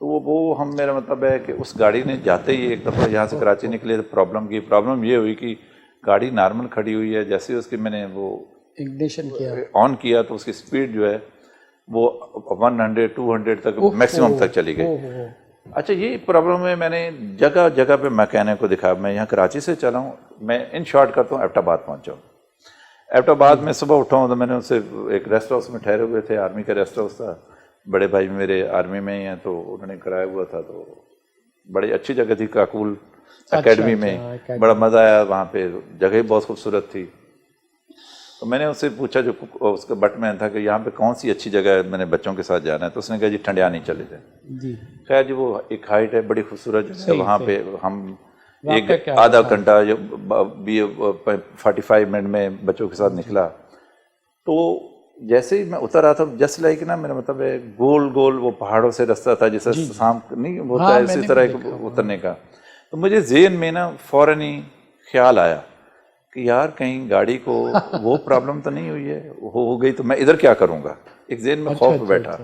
تو وہ ہم میرا مطلب ہے کہ اس گاڑی نے جاتے ہی ایک دفعہ یہاں سے کراچی نکلے تو پرابلم یہ ہوئی کہ گاڑی نارمل کھڑی ہوئی ہے، جیسے اس کی میں نے وہ اگنیشن کیا آن کیا تو اس کی سپیڈ جو ہے وہ 100 200 تک میکسیمم تک چلی گئی۔ اچھا یہ پرابلم ہے، میں نے جگہ جگہ پہ میکینک کو دکھایا، میں یہاں کراچی سے چلا ہوں، میں ان شارٹ کرتا ہوں ایبٹ آباد پہنچا ہوں۔ ایبٹ آباد میں صبح اٹھا ہوں تو میں نے ان سے ایک ریسٹ ہاؤس میں ٹھہرے ہوئے تھے، آرمی کا ریسٹ ہاؤس تھا، بڑے بھائی میرے آرمی میں ہی ہیں تو انہوں نے کرایا ہوا تھا، تو بڑی اچھی جگہ تھی کاکول اکیڈمی میں، بڑا مزہ آیا وہاں پہ، جگہ ہی بہت خوبصورت تھی۔ تو میں نے اس سے پوچھا جو اس کا بٹ مین تھا کہ یہاں پہ کون سی اچھی جگہ ہے میں نے بچوں کے ساتھ جانا ہے، تو اس نے کہا جی ٹھنڈیانی چلے جائیں۔ خیر جی وہ ایک ہائٹ ہے، بڑی خوبصورت جگہ ہے، وہاں پہ ہم ایک آدھا گھنٹہ 45 منٹ میں بچوں کے ساتھ نکلا۔ تو جیسے ہی میں اتر رہا تھا جسٹ لائک نا میرا مطلب ہے گول گول وہ پہاڑوں سے رستہ تھا جیسے شام نہیں ہوتا ہے اسی طرح اترنے کا، تو مجھے ذہن میں نا فوراً ہی خیال آیا کہ یار کہیں گاڑی کو وہ پرابلم تو نہیں ہوئی ہے، ہو گئی تو میں ادھر کیا کروں گا، ایک ذہن میں خوف بیٹھا۔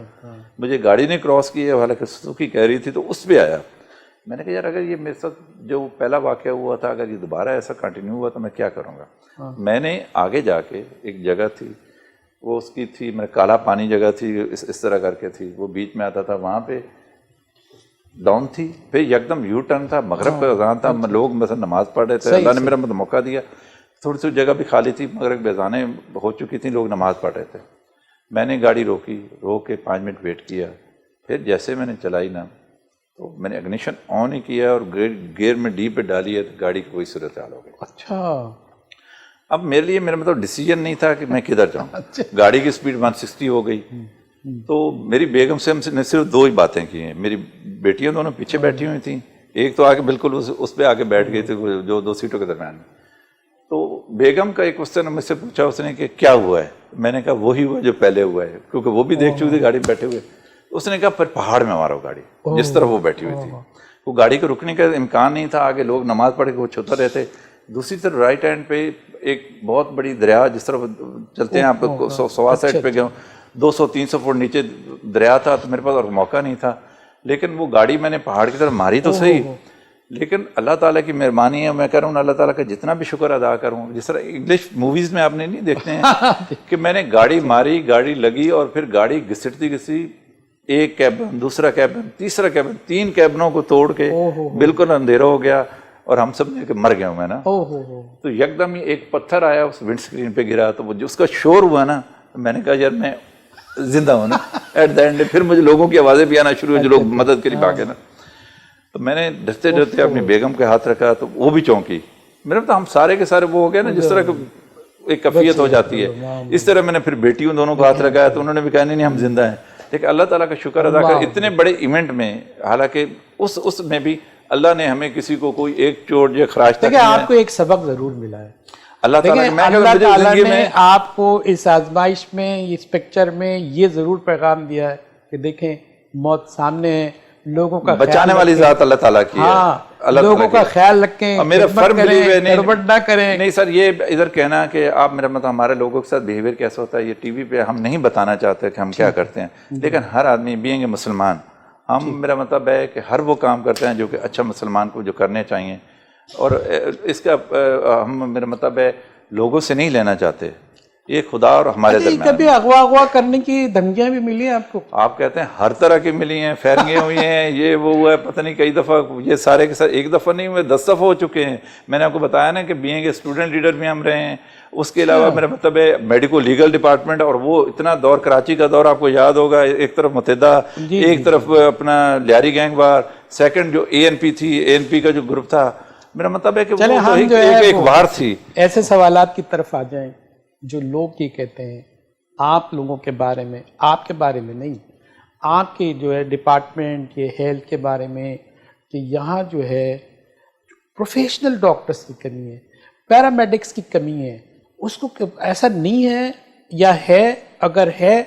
مجھے گاڑی نے کراس کی ہے، حالانکہ سوزوکی کہہ رہی تھی، تو اس پہ آیا۔ میں نے کہا یار اگر یہ میرے ساتھ جو پہلا واقعہ ہوا تھا اگر یہ دوبارہ ایسا کنٹینیو ہوا تو میں کیا کروں گا۔ میں نے آگے جا کے ایک جگہ تھی وہ اس کی تھی میں کالا پانی جگہ تھی اس طرح کر کے تھی، وہ بیچ میں آتا تھا، وہاں پہ ڈاؤن تھی، پھر یکدم یو ٹرن تھا، مغرب کا اذان تھا، لوگ مثلا نماز پڑھ رہے تھے، اللہ نے میرا موقع دیا، تھوڑی سی جگہ بھی خالی تھی، مغرب کی اذانیں ہو چکی تھیں، لوگ نماز پڑھ رہے تھے۔ میں نے گاڑی روک کے 5 منٹ ویٹ کیا، پھر جیسے میں نے چلائی نا تو میں نے اگنیشن آن ہی کیا اور گیئر میں ڈی پہ ڈالی ہے تو گاڑی کی کوئی صورت حال ہو گئی۔ اچھا اب میرے لیے میرا مطلب ڈیسیجن نہیں تھا کہ میں کدھر جاؤں، گاڑی کی سپیڈ 160 ہو گئی۔ تو میری بیگم سے ہم نے صرف 2 ہی باتیں کی ہیں، میری بیٹیاں دونوں پیچھے بیٹھی ہوئی تھیں، ایک تو آگے بالکل اس پہ آگے بیٹھ گئی تھی جو 2 سیٹوں کے درمیان میں۔ تو بیگم کا ایک کوسچن مجھ سے پوچھا اس نے کہ کیا ہوا ہے، میں نے کہا وہی ہوا جو پہلے ہوا ہے، کیونکہ وہ بھی دیکھ چکی تھی گاڑی میں بیٹھے ہوئے۔ اس نے کہا پھر پہاڑ میں مارو گاڑی، جس طرح وہ بیٹھی ہوئی تھی، وہ گاڑی کو رکنے کا امکان نہیں تھا، آگے لوگ نماز پڑھ کے وہ چھوتا رہے تھے، دوسری طرف رائٹ ہینڈ پہ ایک بہت بڑی دریا جس طرف چلتے ہیں آپ سوا سائڈ پہ گئے 200-300 فٹ نیچے دریا تھا، تو میرے پاس اور موقع نہیں تھا، لیکن وہ گاڑی میں نے پہاڑ کی طرف ماری تو صحیح، لیکن اللہ تعالیٰ کی مہربانی ہے، میں کہہ رہا ہوں اللہ تعالیٰ کا جتنا بھی شکر ادا کروں، جس طرح انگلش موویز میں آپ نے نہیں دیکھتے ہیں کہ میں نے گاڑی ماری، گاڑی لگی اور پھر گاڑی گھسٹتی ایک کیبن، دوسرا کیبن، تیسرا کیبن، 3 کیبنوں کو توڑ کے بالکل اندھیرا ہو گیا اور ہم سب نے کہ مر گئے ہوں میں نا۔ تو یکدم ہی ایک پتھر آیا اس ونڈ اسکرین پہ گرا، تو وہ جو اس کا شور ہوا نا میں نے کہا یار میں زندہ ہوں نا ایٹ دا اینڈ۔ پھر مجھے لوگوں کی آوازیں بھی آنا شروع ہوئی جو لوگ مدد کے لیے بھاگے نا، تو میں نے ڈرتے ڈرتے اپنی بیگم کے ہاتھ رکھا تو وہ بھی چونکی۔ میرا تو ہم سارے کے سارے وہ ہو گئے نا جس طرح ایک کفیت ہو جاتی ہے، اس طرح میں نے پھر بیٹیوں دونوں کو ہاتھ رکھایا تو انہوں نے بھی کہا نہیں ہم زندہ ہیں۔ لیکن اللہ تعالیٰ کا شکر ادا کر اتنے بڑے ایونٹ میں، حالانکہ اس میں بھی اللہ نے ہمیں کسی کو کوئی ایک چوٹ یا خراش تک نہیں ہے۔ آپ کو ایک سبق ضرور ملا ہے اللہ تعالیٰ نے آپ کو اس آزمائش میں، اس پکچر میں یہ ضرور پیغام دیا ہے کہ دیکھیں موت سامنے ہے، لوگوں کا بچانے والی ذات اللہ تعالیٰ کی ہے، لوگوں کا خیال رکھیں، میرا فرم گڑبڑ نہ کریں۔ نہیں سر یہ ادھر کہنا کہ آپ میرا مطلب ہمارے لوگوں کے ساتھ بیہیویئر کیسا ہوتا ہے یہ ٹی وی پہ ہم نہیں بتانا چاہتے کہ ہم کیا کرتے ہیں، لیکن ہر آدمی بینگ اے مسلمان ہم میرا مطلب ہے کہ ہر وہ کام کرتے ہیں جو کہ اچھا مسلمان کو جو کرنے چاہیے، اور اس کا ہم میرا مطلب ہے لوگوں سے نہیں لینا چاہتے، یہ خدا اور ہمارے درمیان۔ کبھی اغوا کرنے کی دھمکیاں بھی ملی ہیں آپ کو؟ آپ کہتے ہیں ہر طرح کی ملی ہیں، فائرنگیں ہوئی ہیں، یہ وہ ہوا ہے، پتہ نہیں کئی دفعہ، یہ سارے کے ساتھ ایک دفعہ نہیں ہوئے 10 دفعہ ہو چکے ہیں۔ میں نے آپ کو بتایا نا کہ بینگ اے اسٹوڈنٹ لیڈر بھی ہم رہے ہیں، اس کے علاوہ میرا مطلب ہے میڈیکو لیگل ڈپارٹمنٹ، اور وہ اتنا دور کراچی کا دور آپ کو یاد ہوگا، ایک طرف متحدہ، ایک طرف اپنا لیاری گینگ وار، سیکنڈ جو اے این پی تھی، اے این پی کا جو گروپ تھا، میرا مطلب ہے کہ وہ ایک وار تھی۔ ایسے سوالات کی طرف آ جائیں جو لوگ یہ کہتے ہیں آپ لوگوں کے بارے میں، آپ کے بارے میں نہیں، آپ کے جو ہے ڈپارٹمنٹ یہ ہیلتھ کے بارے میں، کہ یہاں جو ہے پروفیشنل ڈاکٹرز کی کمی ہے، پیرامیڈکس کی کمی ہے، اس کو ایسا نہیں ہے یا ہے، اگر ہے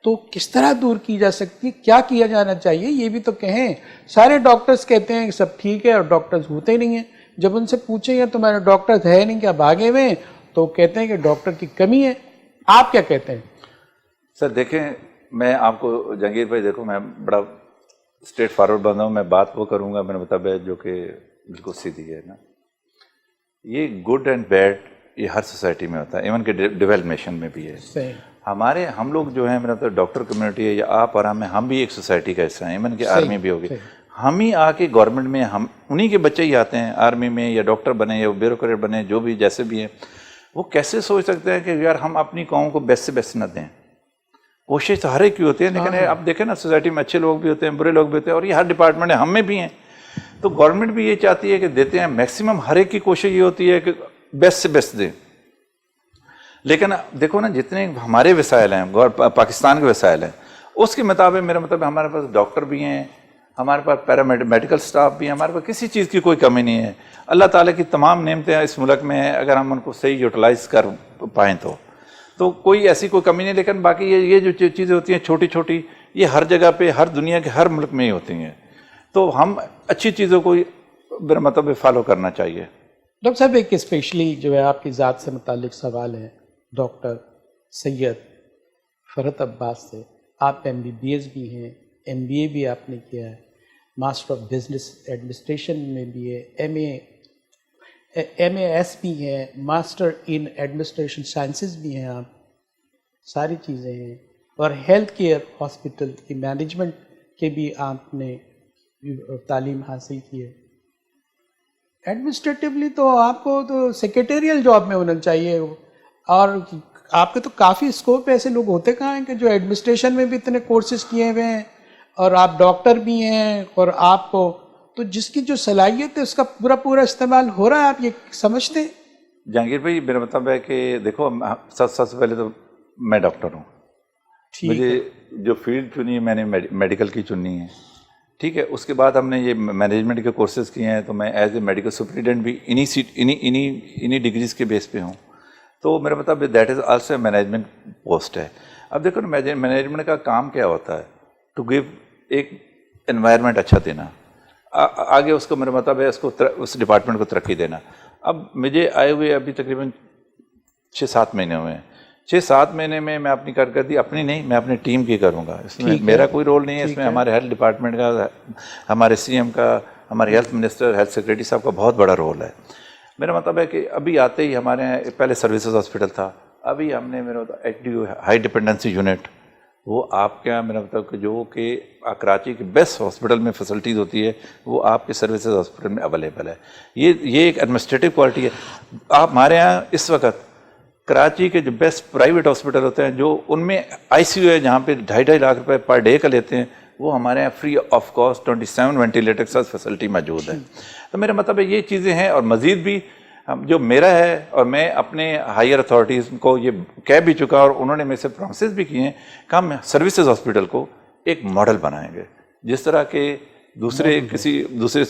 تو کس طرح دور کی جا سکتی ہے، کیا کیا جانا چاہیے یہ بھی تو کہیں۔ سارے ڈاکٹرز کہتے ہیں کہ سب ٹھیک ہے اور ڈاکٹرز ہوتے ہی نہیں ہیں، جب ان سے پوچھیں گے تمہارے ڈاکٹرز ہے نہیں کیا بھاگے ہوئے ہیں، تو کہتے ہیں کہ ڈاکٹر کی کمی ہے۔ آپ کیا کہتے ہیں؟ سر دیکھیں میں آپ کو جہانگیر بھائی، دیکھو میں بڑا اسٹریٹ فارورڈ بندہ ہوں, میں بات وہ کروں گا میرے مطابق جو کہ بالکل سیدھی ہے نا. یہ گڈ اینڈ بیڈ یہ ہر سوسائٹی میں ہوتا ہے, ایون کہ ڈیولپمنٹ میں بھی ہے. ہم لوگ جو ہیں میرا مطلب ڈاکٹر کمیونٹی ہے یا آپ اور ہم بھی ایک سوسائٹی کا حصہ ہیں, ایون کہ آرمی بھی ہوگی. ہم ہی آ کے گورنمنٹ میں ہم انہی کے بچے ہی آتے ہیں آرمی میں, یا ڈاکٹر بنے یا بیوروکریٹ بنے, جو بھی جیسے بھی ہیں. وہ کیسے سوچ سکتے ہیں کہ یار ہم اپنی قوم کو بیسٹ سے بیسٹ نہ دیں. کوشش تو ہر ایک کی ہوتی ہے, لیکن اب دیکھیں نا سوسائٹی میں اچھے لوگ بھی ہوتے ہیں, برے لوگ بھی ہوتے ہیں, اور یہ ہر ڈپارٹمنٹ ہے, ہم میں بھی ہیں. تو گورنمنٹ بھی یہ چاہتی ہے کہ دیتے ہیں, میکسیمم ہر ایک کی کوشش یہ ہوتی ہے کہ بیسٹ سے بیسٹ دیں. لیکن دیکھو نا جتنے ہمارے وسائل ہیں, پاکستان کے وسائل ہیں, اس کے مطابق میرا مطلب ہمارے پاس ڈاکٹر بھی ہیں, ہمارے پاس پیرامیڈیکل سٹاف بھی ہیں, ہمارے پاس کسی چیز کی کوئی کمی نہیں ہے. اللہ تعالیٰ کی تمام نعمتیں اس ملک میں ہیں, اگر ہم ان کو صحیح یوٹیلائز کر پائیں تو کوئی ایسی کوئی کمی نہیں. لیکن باقی یہ جو چیزیں ہوتی ہیں چھوٹی چھوٹی, یہ ہر جگہ پہ, ہر دنیا کے ہر ملک میں ہی ہوتی ہیں. تو ہم اچھی چیزوں کو میرا مطلب فالو کرنا چاہیے. ڈاکٹر صاحب ایک اسپیشلی جو ہے آپ کی ذات سے متعلق سوال ہے ڈاکٹر سید فرحت عباس سے. آپ MBBS بھی ہیں, MBA بھی آپ نے کیا ہے, ماسٹر آف بزنس ایڈمنسٹریشن میں بھی ہے, MAS بھی ہے, ماسٹر ان ایڈمنسٹریشن سائنسز بھی ہیں, آپ ساری چیزیں ہیں, اور ہیلتھ کیئر ہاسپٹل کی مینجمنٹ کے بھی آپ نے تعلیم حاصل کی ہے. ایڈمنسٹریٹولی تو آپ کو تو سیکریٹریل جاب میں ہونا چاہیے, اور آپ کے تو کافی اسکوپ ایسے لوگ ہوتے کہاں ہیں کہ جو ایڈمنسٹریشن میں بھی اتنے کورسز کیے ہوئے ہیں, اور آپ ڈاکٹر بھی ہیں, اور آپ کو تو جس کی جو صلاحیت ہے اس کا پورا استعمال ہو رہا ہے, آپ یہ سمجھتے ہیں؟ جہانگیر بھائی میرا مطلب ہے کہ دیکھو سب سے پہلے تو میں ڈاکٹر ہوں. مجھے جو فیلڈ چنی ہے میں نے میڈیکل کی چنی ہے, ٹھیک ہے. اس کے بعد ہم نے یہ مینجمنٹ کے کورسز کیے ہیں, تو میں ایز اے میڈیکل سپرنٹینڈنٹ بھی انہی ڈگریز کے بیس پہ ہوں. تو میرا مطلب that is also a management post ہے. اب دیکھو نا مینجمنٹ کا کام کیا ہوتا ہے, ٹو گیو ایک انوائرمنٹ اچھا دینا, آگے اس کو میرا مطلب ہے اس ڈپارٹمنٹ کو ترقی دینا. اب مجھے آئے ہوئے ابھی تقریباً 6-7 مہینے ہوئے ہیں. 6-7 مہینے میں اپنی کارکردگی اپنی نہیں, میں اپنی ٹیم کی کروں گا. اس میں میرا کوئی رول نہیں ہے, اس میں ہمارے ہیلتھ ڈپارٹمنٹ کا, ہمارے CM کا, ہمارے ہیلتھ منسٹر, ہیلتھ سیکریٹری صاحب کا بہت بڑا رول ہے. میرا مطلب ہے کہ ابھی آتے ہی ہمارے یہاں پہلے سروسز ہاسپٹل تھا, ابھی ہم نے میرا ایکٹیو ہائی ڈپینڈنسی یونٹ, وہ آپ کے یہاں میرا مطلب کہ جو کہ کراچی کے بیسٹ ہاسپٹل میں فیسلٹیز ہوتی ہے وہ آپ کے سروسز ہاسپٹل میں اویلیبل ہے. یہ ایک ایڈمنسٹریٹو کوالٹی ہے. آپ ہمارے یہاں اس وقت کراچی کے جو بیسٹ پرائیویٹ ہاسپٹل ہوتے ہیں, جو ان میں ICU ہے جہاں پہ 2.5 لاکھ روپے پر ڈے کا لیتے ہیں, وہ ہمارے یہاں فری آف کاسٹ 27 وینٹیلیٹر کے ساتھ فیسلٹی موجود ہے. تو میرا مطلب ہے یہ چیزیں ہیں, اور مزید بھی جو میرا ہے, اور میں اپنے ہائر اتھارٹیز کو یہ کہہ بھی چکا, اور انہوں نے میرے سے پرومسز بھی کیے ہیں کہ ہم سروسز ہاسپٹل کو ایک ماڈل بنائیں گے, جس طرح کہ دوسرے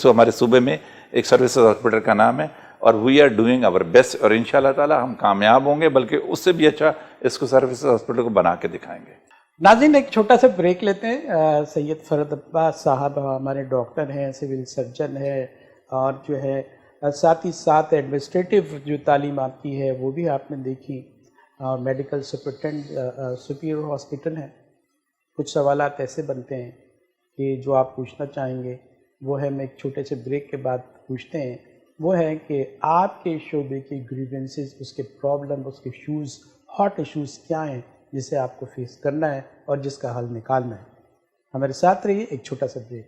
ہمارے صوبے میں ایک سروسز ہاسپٹل کا نام ہے, اور we are doing our best, اور انشاءاللہ تعالی ہم کامیاب ہوں گے, بلکہ اس سے بھی اچھا اس کو سروسز ہاسپٹل کو بنا کے دکھائیں گے. ناظرین ایک چھوٹا سا بریک لیتے ہیں. سید فرحت عباس صاحب ہمارے ڈاکٹر ہیں, سول سرجن ہے, اور جو ہے ساتھ ہی ساتھ ایڈمنسٹریٹو جو تعلیم آپ کی ہے وہ بھی آپ نے دیکھی, اور میڈیکل سپرنٹینڈنٹ سپیریور ہاسپٹل ہے. کچھ سوالات ایسے بنتے ہیں کہ جو آپ پوچھنا چاہیں گے, وہ ہے ہم ایک چھوٹے سے بریک کے بعد پوچھتے ہیں. وہ ہے کہ آپ کے شعبے کی گریونسز, اس کے پرابلم, اس کے ایشوز, ہاٹ ایشوز کیا ہیں جسے آپ کو فیس کرنا ہے اور جس کا حل نکالنا ہے. ہمارے ساتھ رہیے, ایک چھوٹا سا بریک.